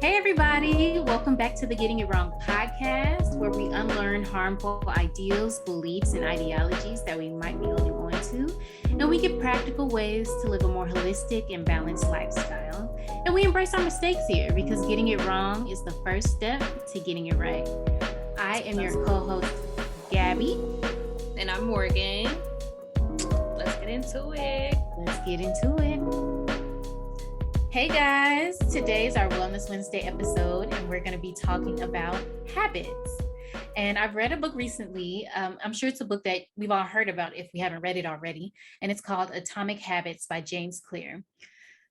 Hey, everybody. Welcome back to the Getting It Wrong podcast, where we unlearn harmful ideals, beliefs, and ideologies that we might be holding on to. And we get practical ways to live a more holistic and balanced lifestyle. And we embrace our mistakes here because getting it wrong is the first step to getting it right. I am your co host, Gabbie. And I'm Morgan. Let's get into it. Hey guys, today's our Wellness Wednesday episode, and we're going to be talking about habits. And I've read a book recently. I'm sure it's a book that we've all heard about if we haven't read it already. And it's called Atomic Habits by James Clear.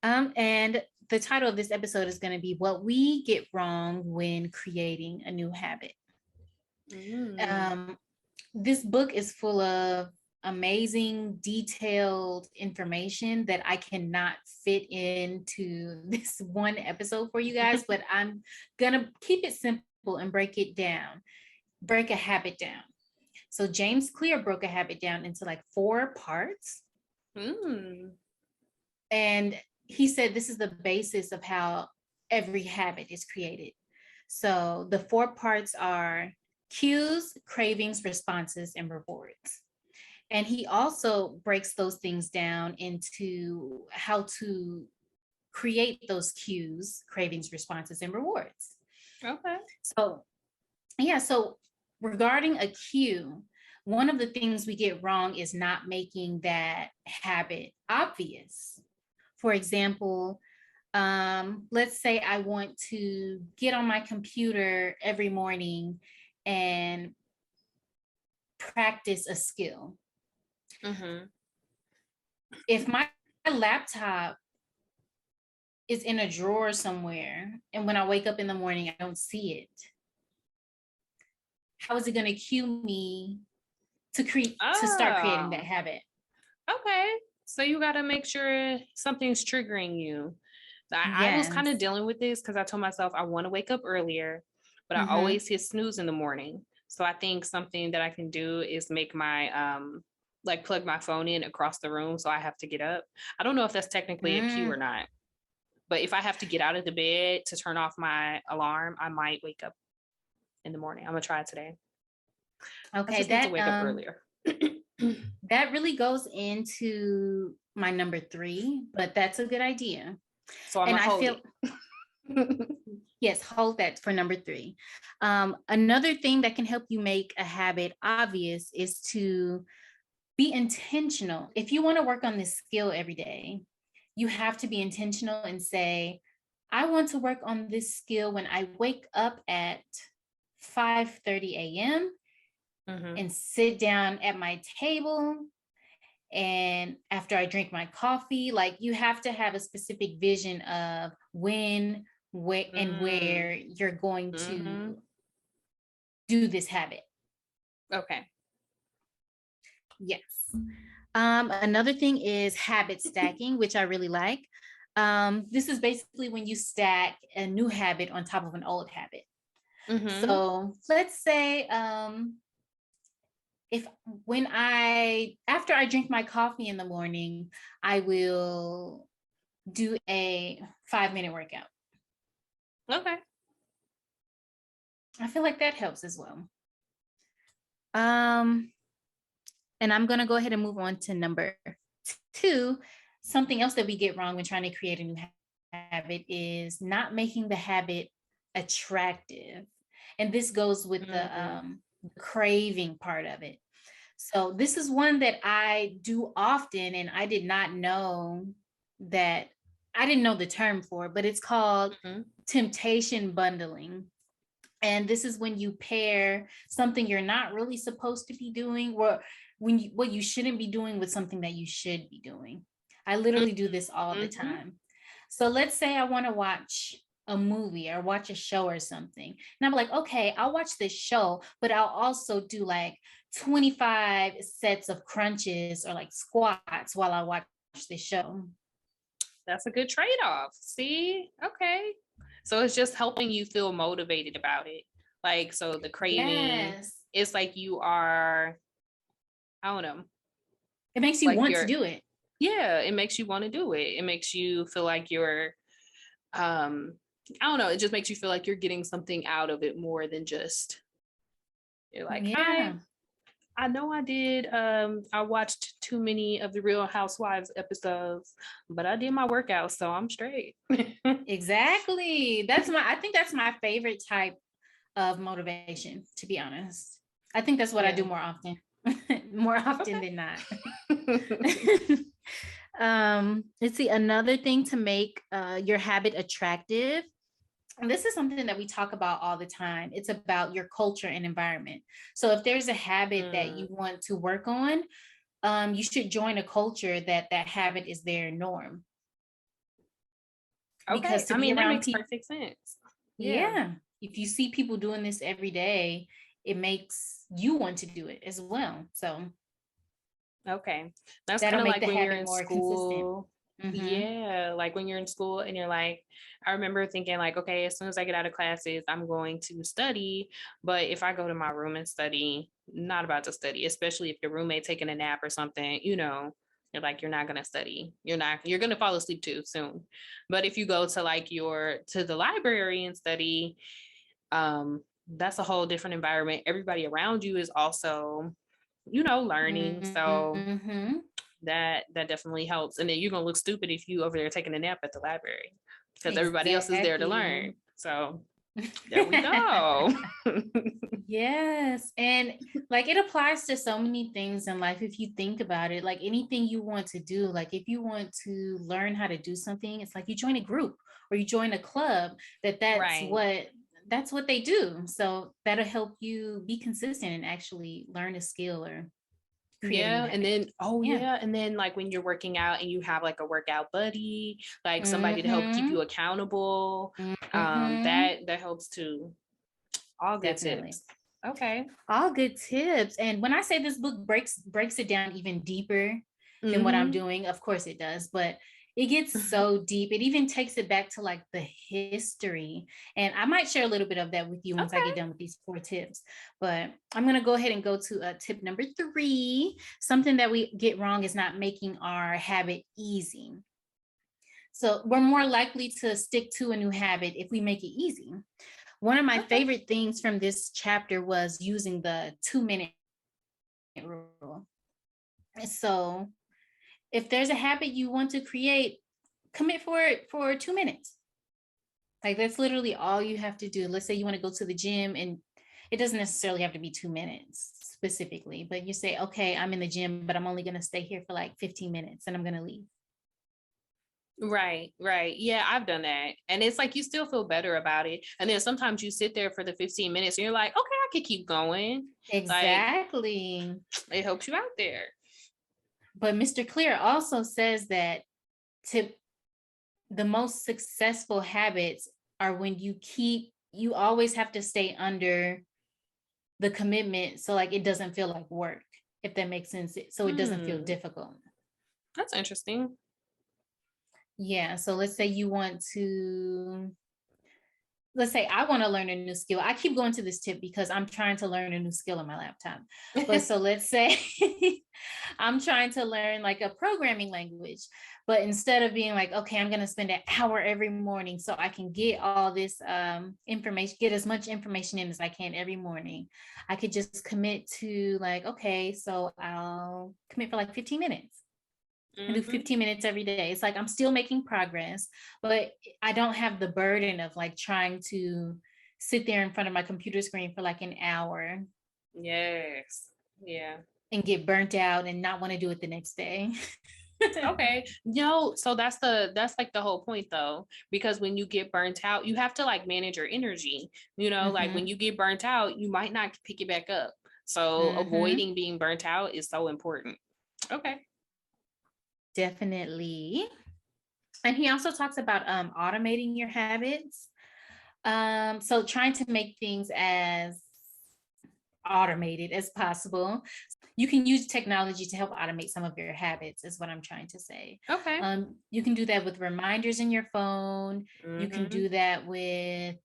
And the title of this episode is going to be What We Get Wrong When Creating a New Habit. This book is full of amazing, detailed information that I cannot fit into this one episode for you guys, but I'm gonna keep it simple and break a habit down. So James Clear broke a habit down into like 4 parts. And he said this is the basis of how every habit is created. So the 4 parts are cues, cravings, responses, and rewards. And he also breaks those things down into how to create those cues, cravings, responses, and rewards. Okay. So regarding a cue, one of the things we get wrong is not making that habit obvious. For example, let's say I want to get on my computer every morning and practice a skill. If my laptop is in a drawer somewhere and when I wake up in the morning, I don't see it, how is it going to cue me to start creating that habit? Okay. So you got to make sure something's triggering you. I was kind of dealing with this because I told myself I want to wake up earlier, but I always hit snooze in the morning. So I think something that I can do is make my plug my phone in across the room so I have to get up. I don't know if that's technically a cue or not, but if I have to get out of the bed to turn off my alarm, I might wake up in the morning. I'm gonna try it today. Okay, I just need to wake up earlier. That really goes into my number 3, but that's a good idea. So I'm gonna hold it. Yes, hold that for number 3. Another thing that can help you make a habit obvious is to be intentional. If you want to work on this skill every day, you have to be intentional and say, I want to work on this skill when I wake up at 5:30 a.m. and sit down at my table. And after I drink my coffee, like you have to have a specific vision of when, where, and where you're going to do this habit. Okay. Yes. Another thing is habit stacking, which I really like. This is basically when you stack a new habit on top of an old habit. So let's say after I drink my coffee in the morning, I will do a 5-minute workout. Okay. I feel like that helps as well. And I'm going to go ahead and move on to number 2. Something else that we get wrong when trying to create a new habit is not making the habit attractive. And this goes with the craving part of it. So this is one that I do often, and I didn't know the term for, but it's called temptation bundling. And this is when you pair something you're not really supposed to be doing, or what you shouldn't be doing with something that you should be doing. I literally do this all the time. So let's say I want to watch a movie or watch a show or something. And I'm like, okay, I'll watch this show, but I'll also do like 25 sets of crunches or like squats while I watch the show. That's a good trade-off. See? Okay. So it's just helping you feel motivated about it. Like, so the craving, it's like you are, I don't know. It makes you want to do it. Yeah, it makes you want to do it. It makes you feel like you're I don't know, it just makes you feel like you're getting something out of it more than just, you're like, I know I did. I watched too many of the Real Housewives episodes, but I did my workout, so I'm straight. Exactly. I think that's my favorite type of motivation, to be honest. I think that's what I do more often, more often than not. Let's see, another thing to make your habit attractive. And this is something that we talk about all the time. It's about your culture and environment. So if there's a habit that you want to work on, you should join a culture that habit is their norm. Okay. Because I mean, that makes perfect sense. Yeah. If you see people doing this every day, it makes you want to do it as well. So okay, that's kind of like when you're in school. Mm-hmm. Yeah, like when you're in school and you're like, I remember thinking like, okay, as soon as I get out of classes, I'm going to study. But if I go to my room and study, not about to study, especially if your roommate taking a nap or something, you know, you're like, you're not going to study. You're going to fall asleep too soon. But if you go to like to the library and study, that's a whole different environment. Everybody around you is also, you know, learning. So that definitely helps. And then you're gonna look stupid if you over there taking a nap at the library because everybody else is there to learn. So there we go. Yes. And like it applies to so many things in life if you think about it. Like anything you want to do, like if you want to learn how to do something, it's like you join a group or you join a club that's what they do. So that'll help you be consistent and actually learn a skill or and then and then like when you're working out and you have like a workout buddy, like somebody to help keep you accountable, that helps too. All good tips. Okay, all good tips. And when I say this book breaks it down even deeper than what I'm doing, of course it does, but it gets so deep. It even takes it back to like the history. And I might share a little bit of that with you once I get done with these 4 tips. But I'm going to go ahead and go to tip number 3. Something that we get wrong is not making our habit easy. So we're more likely to stick to a new habit if we make it easy. One of my favorite things from this chapter was using the 2-minute rule. So if there's a habit you want to create, commit for 2 minutes. Like that's literally all you have to do. Let's say you want to go to the gym, and it doesn't necessarily have to be 2 minutes specifically, but you say, okay, I'm in the gym, but I'm only going to stay here for like 15 minutes and I'm going to leave. Right. Yeah, I've done that. And it's like you still feel better about it. And then sometimes you sit there for the 15 minutes and you're like, okay, I could keep going. Exactly. It helps you out there. But Mr. Clear also says that the most successful habits are when you always have to stay under the commitment. So like it doesn't feel like work, if that makes sense. So it doesn't feel difficult. That's interesting. Yeah. So let's say I want to learn a new skill. I keep going to this tip because I'm trying to learn a new skill on my laptop. But so let's say I'm trying to learn like a programming language, but instead of being like, okay, I'm going to spend an hour every morning so I can get all this information, get as much information in as I can every morning, I could just commit to like, okay, so I'll commit for like 15 minutes. I do 15 minutes every day. It's like I'm still making progress, but I don't have the burden of like trying to sit there in front of my computer screen for like an hour. Yes. Yeah. And get burnt out and not want to do it the next day. Okay. So that's like the whole point though, because when you get burnt out, you have to like manage your energy, like when you get burnt out, you might not pick it back up. So avoiding being burnt out is so important. Okay. Definitely. And he also talks about automating your habits. So trying to make things as automated as possible. You can use technology to help automate some of your habits, is what I'm trying to say. Okay. You can do that with reminders in your phone. You can do that with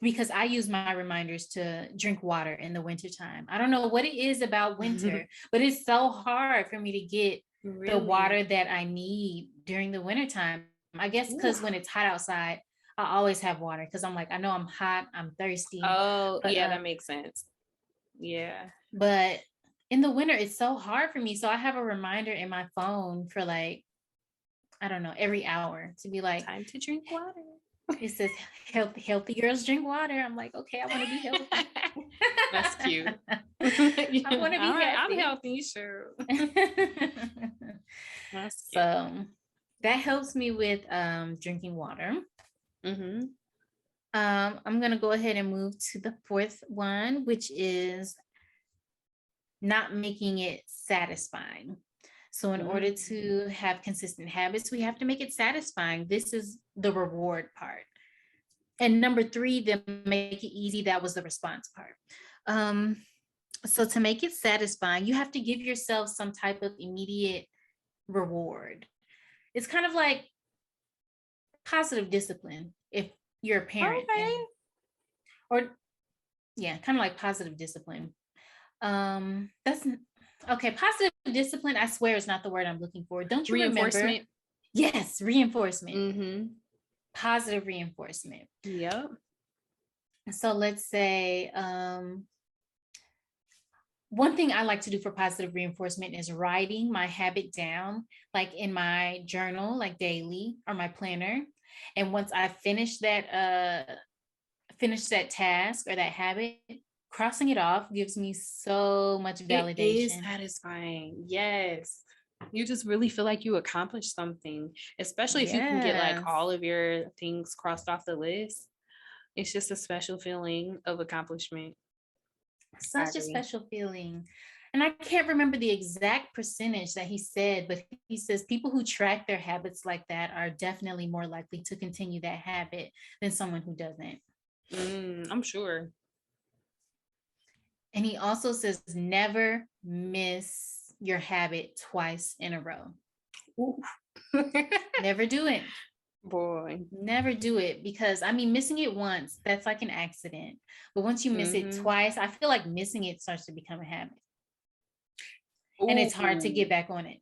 because I use my reminders to drink water in the wintertime. I don't know what it is about winter, but it's so hard for me to get the water that I need during the wintertime. I guess because when it's hot outside, I always have water because I'm like, I know I'm hot, I'm thirsty. Oh, But yeah, that makes sense. Yeah. but in the winter, it's so hard for me. So I have a reminder in my phone for like, I don't know, every hour to be like, time to drink water. It says healthy girls drink water. I'm like, okay, I want to be healthy. That's cute. I want to be I'm happy. healthy, sure. That's cute. So that helps me with drinking water. Mm-hmm. I'm gonna go ahead and move to the fourth one, which is not making it satisfying. So in order to have consistent habits, we have to make it satisfying. This is the reward part. And number 3, then make it easy. That was the response part. So to make it satisfying, you have to give yourself some type of immediate reward. It's kind of like positive discipline if you're a parent. Okay. Or yeah, kind of like positive discipline. That's okay. Positive discipline, I swear, is not the word I'm looking for. Don't you remember? Yes, reinforcement. Mm-hmm. Positive reinforcement. Yep. So let's say one thing I like to do for positive reinforcement is writing my habit down, like in my journal, like daily, or my planner. And once I finish that task or that habit, crossing it off gives me so much validation. It is satisfying. Yes. You just really feel like you accomplished something, especially if you can get like all of your things crossed off the list. It's just a special feeling of accomplishment. Such a special feeling. And I can't remember the exact percentage that he said, but he says people who track their habits like that are definitely more likely to continue that habit than someone who doesn't. I'm sure. And he also says never miss your habit twice in a row. Never do it. Boy. Never do it, because I mean, missing it once, that's like an accident. But once you miss it twice, I feel like missing it starts to become a habit. And it's hard to get back on it.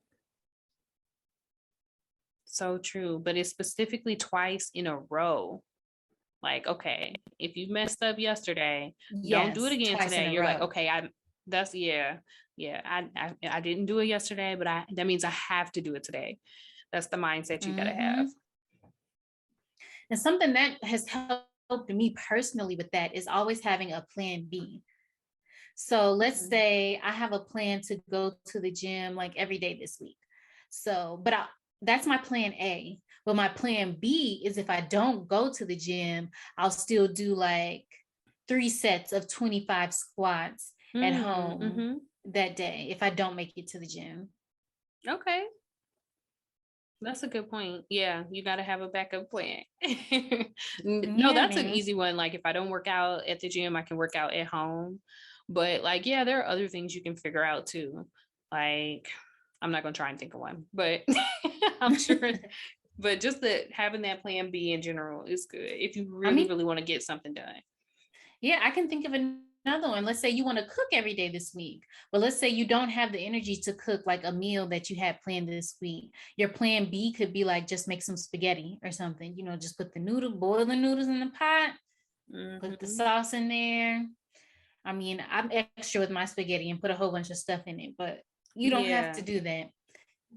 So true. But it's specifically twice in a row. Like, okay, if you messed up yesterday, don't do it again today. You're like, okay, I didn't do it yesterday, but that means I have to do it today. That's the mindset you gotta have. And something that has helped me personally with that is always having a plan B. So let's say I have a plan to go to the gym like every day this week. So, but that's my plan A. But my plan B is if I don't go to the gym, I'll still do like 3 sets of 25 squats at home that day if I don't make it to the gym. Okay. That's a good point. Yeah, you got to have a backup plan. No, that's an easy one. Like if I don't work out at the gym, I can work out at home. But like, yeah, there are other things you can figure out too. Like, I'm not going to try and think of one, but I'm sure. But just that having that plan B in general is good if you really want to get something done. Yeah, I can think of another one. Let's say you want to cook every day this week, but let's say you don't have the energy to cook like a meal that you had planned this week. Your plan B could be like just make some spaghetti or something. Just put boil the noodles in the pot, put the sauce in there. I mean, I'm extra with my spaghetti and put a whole bunch of stuff in it, but you don't have to do that.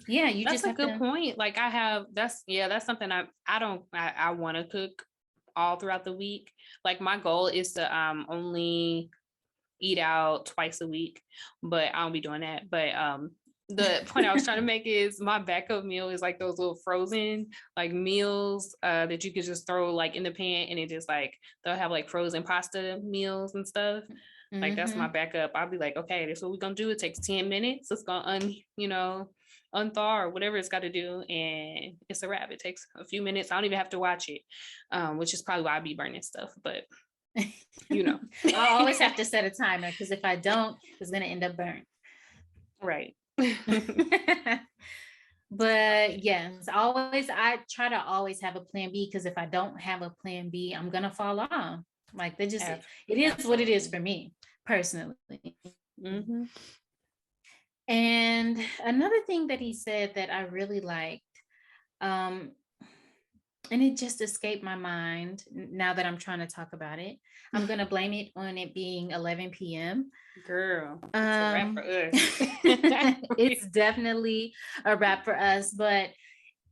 Yeah, that's a good point. Like that's something I want to cook all throughout the week. Like my goal is to only eat out twice a week, but I don't be doing that. But the point I was trying to make is my backup meal is like those little frozen like meals that you could just throw like in the pan, and it just like they'll have like frozen pasta meals and stuff. Like that's my backup. I'll be like, okay, this is what we're gonna do. It takes 10 minutes. It's gonna unthaw or whatever it's got to do, and it's a wrap. It takes a few minutes. I don't even have to watch it, which is probably why I be burning stuff. But I always have to set a timer, because if I don't, it's gonna end up burnt. Right. But yes, I try to always have a plan B, because if I don't have a plan B, I'm gonna fall off. Like it is what it is for me personally. And another thing that he said that I really liked, and it just escaped my mind now that I'm trying to talk about it. I'm going to blame it on it being 11 p.m. Girl, it's a wrap for us. It's definitely a wrap for us, but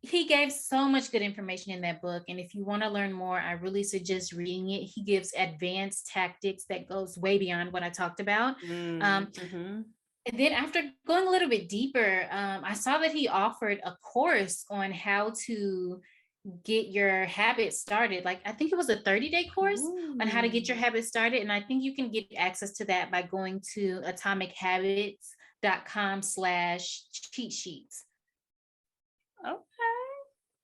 he gave so much good information in that book. And if you want to learn more, I really suggest reading it. He gives advanced tactics that goes way beyond what I talked about. Mm-hmm. And then after going a little bit deeper, I saw that he offered a course on how to get your habits started. Like I think it was a 30-day course on how to get your habits started. And I think you can get access to that by going to atomichabits.com/cheat sheets. Okay.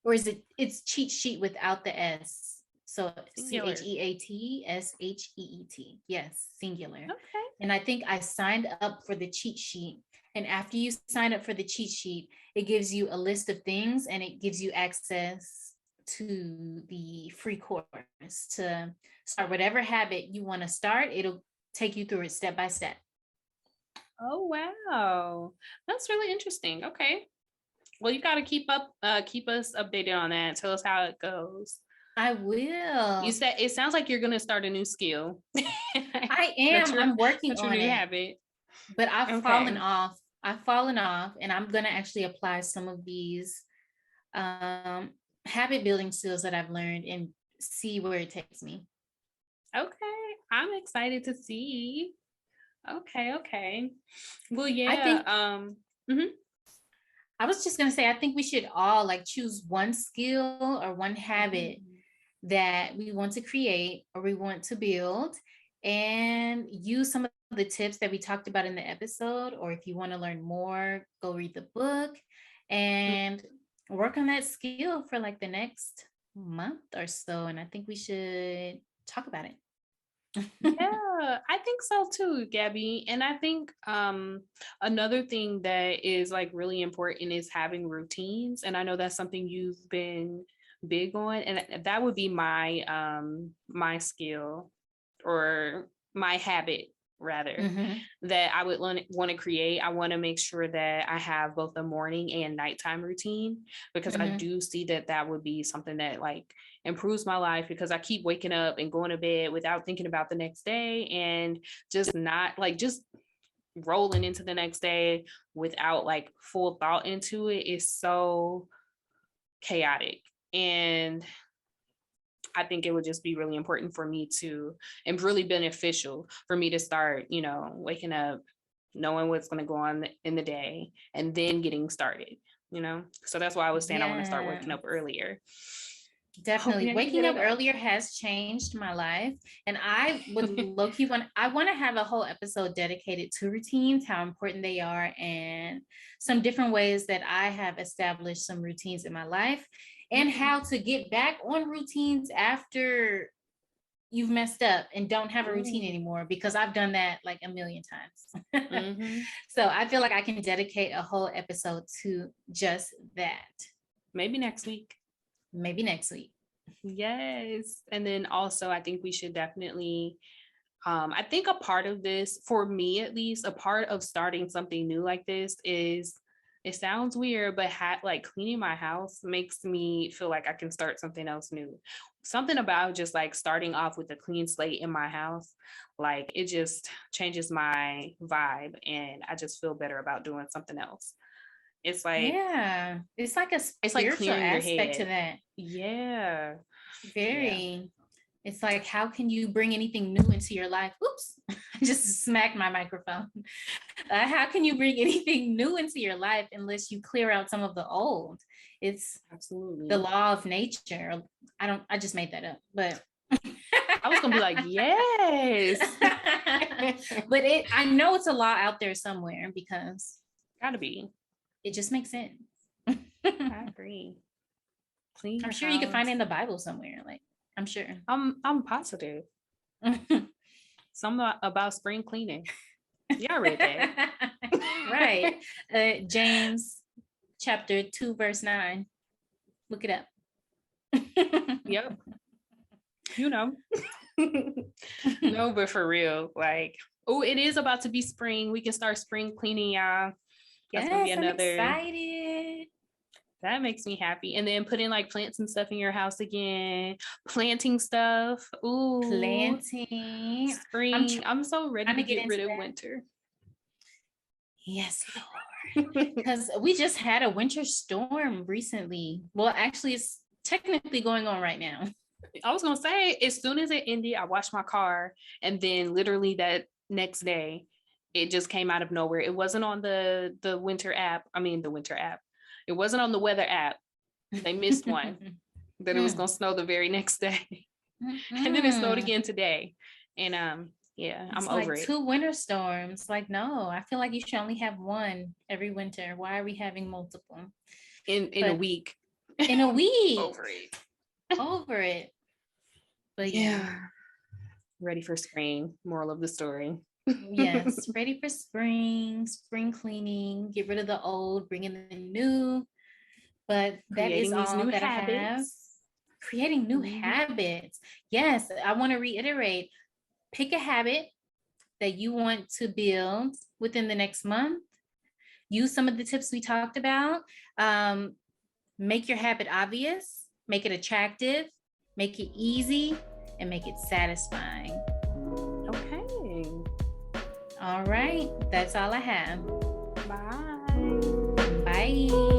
Or is it's cheat sheet without the S. So Singular. CHEATSHEET. Yes, singular. Okay. And I think I signed up for the cheat sheet. And after you sign up for the cheat sheet, it gives you a list of things and it gives you access to the free course to start whatever habit you want to start. It'll take you through it step by step. Oh wow. That's really interesting. Okay. Well, you got to keep us updated on that. Tell us how it goes. I will. You said it sounds like you're going to start a new skill. I am. I'm working on it. Habit. But I've fallen off. And I'm going to actually apply some of these habit building skills that I've learned and see where it takes me. Okay. I'm excited to see. Okay. Well, yeah. I was just going to say, I think we should all like choose one skill or one habit that we want to create or we want to build and use some of the tips that we talked about in the episode. Or if you want to learn more, go read the book and work on that skill for like the next month or so. And I think we should talk about it. Yeah, I think so too, Gabbie. And I think another thing that is like really important is having routines. And I know that's something you've been big on, and that would be my skill or my habit rather that I would want to create. I want to make sure that I have both a morning and nighttime routine because I do see that would be something that like improves my life because I keep waking up and going to bed without thinking about the next day and just not like just rolling into the next day without like full thought into it is so chaotic. And I think it would just be really important for me to, and really beneficial for me to start, waking up, knowing what's going to go on in the day, and then getting started, So that's why I was saying I want to start waking up earlier. Definitely. Waking up earlier has changed my life. And I would low-key I want to have a whole episode dedicated to routines, how important they are, and some different ways that I have established some routines in my life and how to get back on routines after you've messed up and don't have a routine anymore, because I've done that like a million times. So I feel like I can dedicate a whole episode to just that. Maybe next week. Yes. And then also I think we should definitely I think a part of this, for me at least, a part of starting something new like this is, it sounds weird, but like cleaning my house makes me feel like I can start something else new. Something about just like starting off with a clean slate in my house, like it just changes my vibe and I just feel better about doing something else. It's like, yeah, it's like a spiritual aspect to that. Yeah. Very. It's like, how can you bring anything new into your life? Oops, I just smacked my microphone. How can you bring anything new into your life unless you clear out some of the old? It's absolutely the law of nature. I just made that up, but I was gonna be like, yes. But I know it's a law out there somewhere because gotta be. It just makes sense. I agree. Clean. I'm sure house. You can find it in the Bible somewhere. Like, I'm sure. I'm positive. Something about spring cleaning. Yeah, I read that. Right. James chapter 2, verse 9. Look it up. Yep. No, but for real, like, it is about to be spring. We can start spring cleaning, y'all. That's gonna be another. I'm excited. That makes me happy. And then putting like plants and stuff in your house again, planting stuff. Ooh, planting. Spring. I'm so ready to get get rid of that. winter. Yes, Lord. Because we just had a winter storm recently. Well, actually, it's technically going on right now. I was gonna say, as soon as it ended, I washed my car, and then literally that next day, it just came out of nowhere. It wasn't on the winter app. I mean, the winter app. It wasn't on the weather app. They missed one that it was gonna snow the very next day, and then it snowed again today. And yeah, it's I'm over like it. 2 winter storms. Like, no, I feel like you should only have one every winter. Why are we having multiple? In a week. In a week. Over it. Over it. But yeah. Ready for spring. Moral of the story. Yes, ready for spring cleaning, get rid of the old, bring in the new. But that is all that I have. Creating new habits. Yes, I want to reiterate, pick a habit that you want to build within the next month. Use some of the tips we talked about. Make your habit obvious, make it attractive, make it easy, and make it satisfying. Okay. All right, that's all I have. Bye. Bye.